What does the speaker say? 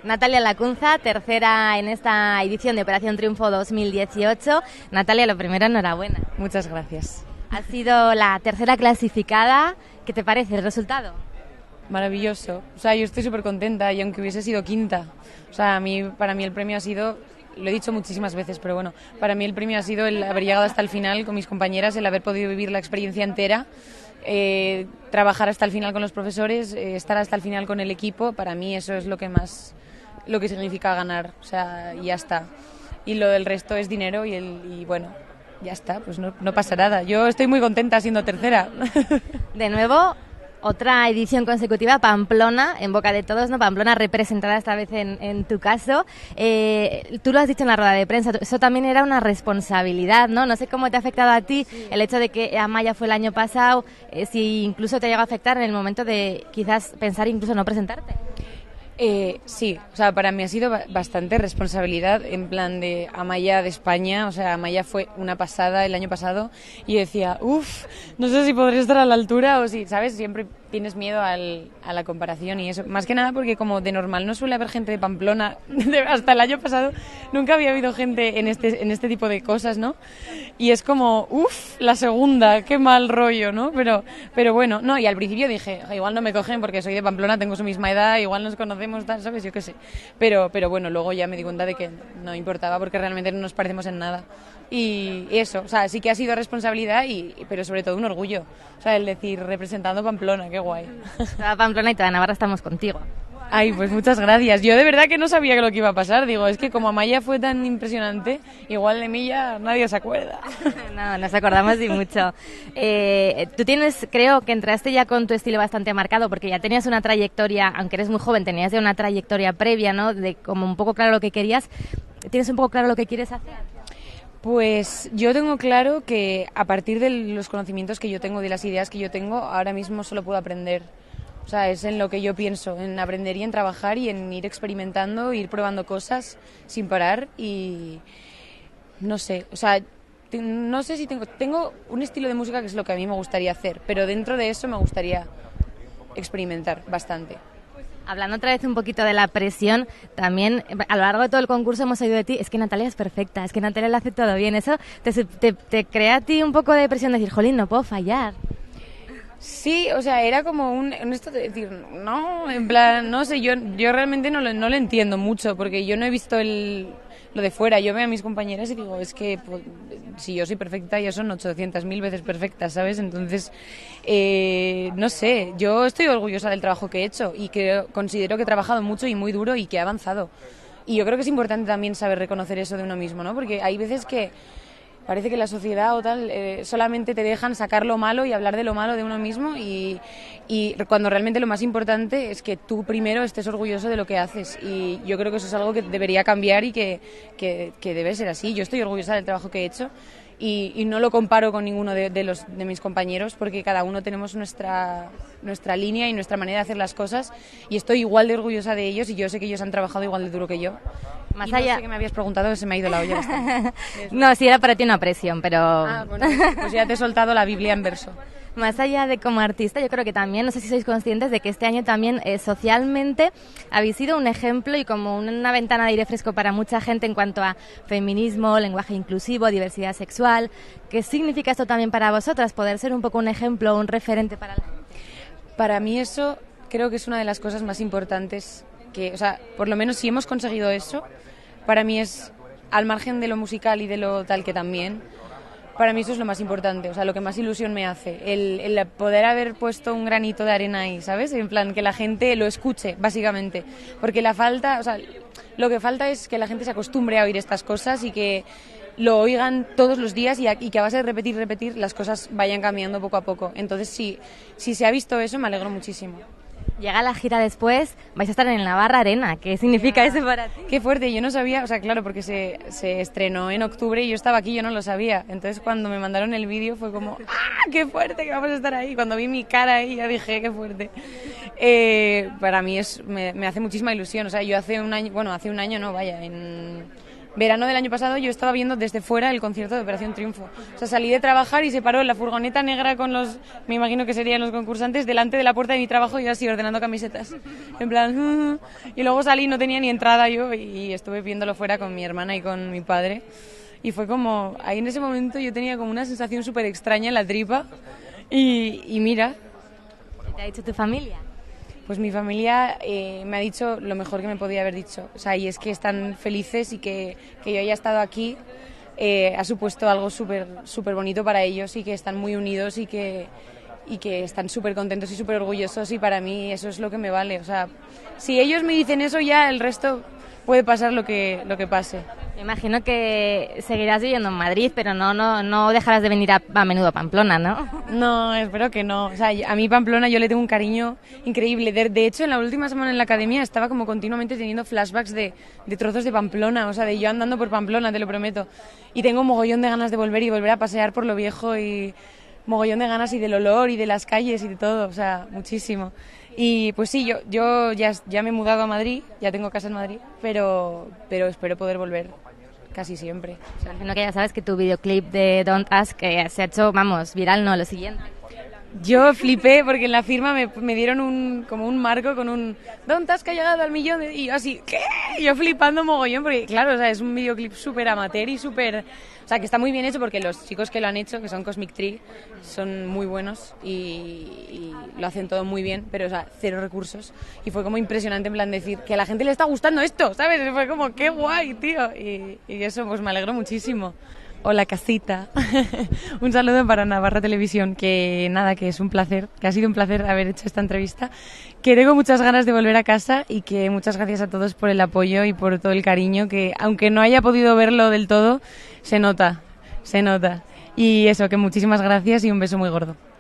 Natalia Lacunza, tercera en esta edición de Operación Triunfo 2018. Natalia, lo primero, enhorabuena. Muchas gracias. Has sido la tercera clasificada. ¿Qué te parece el resultado? Maravilloso. O sea, yo estoy súper contenta y aunque hubiese sido quinta. O sea, para mí el premio ha sido, lo he dicho muchísimas veces, pero bueno, para mí el premio ha sido el haber llegado hasta el final con mis compañeras, el haber podido vivir la experiencia entera, trabajar hasta el final con los profesores, estar hasta el final con el equipo. Para mí eso es lo que significa ganar. O sea, y ya está. Y lo del resto es dinero y bueno, ya está, pues no pasa nada. Yo estoy muy contenta siendo tercera. De nuevo, otra edición consecutiva, Pamplona, en boca de todos, ¿no? Pamplona representada esta vez en tu caso. Tú lo has dicho en la rueda de prensa, eso también era una responsabilidad, ¿no? No sé cómo te ha afectado a ti el hecho de que Amaya fue el año pasado, si incluso te llegó a afectar en el momento de quizás pensar incluso no presentarte. Sí, o sea, para mí ha sido bastante responsabilidad en plan de Amaya de España. O sea, Amaya fue una pasada el año pasado y yo decía, no sé si podré estar a la altura o si, ¿sabes? Siempre tienes miedo a la comparación y eso. Más que nada porque como de normal no suele haber gente de Pamplona, hasta el año pasado nunca había habido gente en este tipo de cosas, ¿no? Y es como, la segunda, qué mal rollo, ¿no? Pero bueno, no, y al principio dije, igual no me cogen porque soy de Pamplona, tengo su misma edad, igual nos conocemos, tal, ¿sabes? Yo qué sé. Pero bueno, luego ya me di cuenta de que no importaba porque realmente no nos parecemos en nada. Y eso, o sea, sí que ha sido responsabilidad, pero sobre todo un orgullo. O sea, el decir, representando Pamplona, qué guay. Toda Pamplona y toda Navarra estamos contigo. Ay, pues muchas gracias. Yo de verdad que no sabía lo que iba a pasar. Digo, es que como Amaya fue tan impresionante, igual de mí ya nadie se acuerda. No, nos acordamos y mucho. Tú creo que entraste ya con tu estilo bastante marcado, porque ya tenías una trayectoria, aunque eres muy joven, tenías ya una trayectoria previa, ¿no? De como un poco claro lo que querías. ¿Tienes un poco claro lo que quieres hacer? Pues yo tengo claro que a partir de los conocimientos que yo tengo, de las ideas que yo tengo, ahora mismo solo puedo aprender. O sea, es en lo que yo pienso, en aprender y en trabajar y en ir experimentando, ir probando cosas sin parar y no sé, o sea, no sé si tengo un estilo de música que es lo que a mí me gustaría hacer, pero dentro de eso me gustaría experimentar bastante. Hablando otra vez un poquito de la presión, también a lo largo de todo el concurso hemos oído de ti, es que Natalia es perfecta, es que Natalia lo hace todo bien. ¿Eso te crea a ti un poco de presión de decir, jolín, no puedo fallar? Sí, o sea, era como un esto de decir, no, en plan, no sé, yo realmente no lo entiendo mucho, porque yo no he visto lo de fuera. Yo veo a mis compañeras y digo, es que pues, si yo soy perfecta, ellas son 800.000 veces perfectas, ¿sabes? Entonces, no sé, yo estoy orgullosa del trabajo que he hecho y que considero que he trabajado mucho y muy duro y que he avanzado. Y yo creo que es importante también saber reconocer eso de uno mismo, ¿no? Porque hay veces que parece que la sociedad o tal solamente te dejan sacar lo malo y hablar de lo malo de uno mismo y cuando realmente lo más importante es que tú primero estés orgulloso de lo que haces, y yo creo que eso es algo que debería cambiar y que debe ser así. Yo estoy orgullosa del trabajo que he hecho y no lo comparo con ninguno de mis compañeros, porque cada uno tenemos nuestra línea y nuestra manera de hacer las cosas, y estoy igual de orgullosa de ellos y yo sé que ellos han trabajado igual de duro que yo. Más y allá... no sé qué me habías preguntado, se me ha ido la olla bastante. No, sí era para ti una presión, pero... Bueno, pues ya te he soltado la Biblia en verso. Más allá de como artista, yo creo que también, no sé si sois conscientes de que este año también socialmente habéis sido un ejemplo y como una ventana de aire fresco para mucha gente en cuanto a feminismo, lenguaje inclusivo, diversidad sexual. ¿Qué significa esto también para vosotras, poder ser un poco un ejemplo, un referente para la gente? Para mí eso creo que es una de las cosas más importantes o sea, por lo menos si hemos conseguido eso, para mí es, al margen de lo musical y de lo tal que también, para mí eso es lo más importante, o sea, lo que más ilusión me hace, el poder haber puesto un granito de arena ahí, ¿sabes? En plan, que la gente lo escuche, básicamente, porque lo que falta es que la gente se acostumbre a oír estas cosas y que lo oigan todos los días y que a base de repetir, las cosas vayan cambiando poco a poco. Entonces, si se ha visto eso, me alegro muchísimo. Llega la gira después, vais a estar en Navarra Arena. ¿Qué significa eso para ti? Qué fuerte, yo no sabía, o sea, claro, porque se estrenó en octubre y yo estaba aquí, yo no lo sabía. Entonces cuando me mandaron el vídeo fue como, ¡ah, qué fuerte que vamos a estar ahí! Cuando vi mi cara ahí ya dije, qué fuerte. Para mí me hace muchísima ilusión, o sea, yo hace un año, verano del año pasado yo estaba viendo desde fuera el concierto de Operación Triunfo. O sea, salí de trabajar y se paró la furgoneta negra con los, me imagino que serían los concursantes, delante de la puerta de mi trabajo y yo así ordenando camisetas. En plan, y luego salí, no tenía ni entrada yo y estuve viéndolo fuera con mi hermana y con mi padre. Y fue como, ahí en ese momento yo tenía como una sensación súper extraña en la tripa y mira. ¿Qué te ha dicho tu familia? Pues mi familia me ha dicho lo mejor que me podía haber dicho. O sea, y es que están felices y que yo haya estado aquí ha supuesto algo súper súper bonito para ellos y que están muy unidos y que están súper contentos y súper orgullosos y para mí eso es lo que me vale. O sea, si ellos me dicen eso ya el resto puede pasar lo que pase. Me imagino que seguirás viviendo en Madrid, pero no dejarás de venir a menudo a Pamplona, ¿no? No, espero que no. O sea, a mí Pamplona yo le tengo un cariño increíble. De hecho, en la última semana en la academia estaba como continuamente teniendo flashbacks de trozos de Pamplona, o sea, de yo andando por Pamplona, te lo prometo. Y tengo mogollón de ganas de volver a pasear por lo viejo y mogollón de ganas y del olor y de las calles y de todo, o sea, muchísimo. Y pues sí, yo ya me he mudado a Madrid, ya tengo casa en Madrid, pero espero poder volver casi siempre. O sea, Imagino que ya sabes que tu videoclip de Don't Ask se ha hecho, vamos, viral, ¿no? Lo siguiente. yo flipé porque en la firma me dieron como un marco con un Don't Ask ha llegado al millón y yo así, ¿qué? Yo flipando mogollón porque claro, o sea, es un videoclip súper amateur y súper... O sea, que está muy bien hecho porque los chicos que lo han hecho, que son Cosmic Tree, son muy buenos y lo hacen todo muy bien, pero o sea, cero recursos. Y fue como impresionante en plan decir que a la gente le está gustando esto, ¿sabes? Fue como, qué guay, tío. Y eso pues me alegró muchísimo. Hola, casita. Un saludo para Navarra Televisión, que nada, que es un placer, que ha sido un placer haber hecho esta entrevista, que tengo muchas ganas de volver a casa y que muchas gracias a todos por el apoyo y por todo el cariño, que aunque no haya podido verlo del todo, se nota. Y eso, que muchísimas gracias y un beso muy gordo.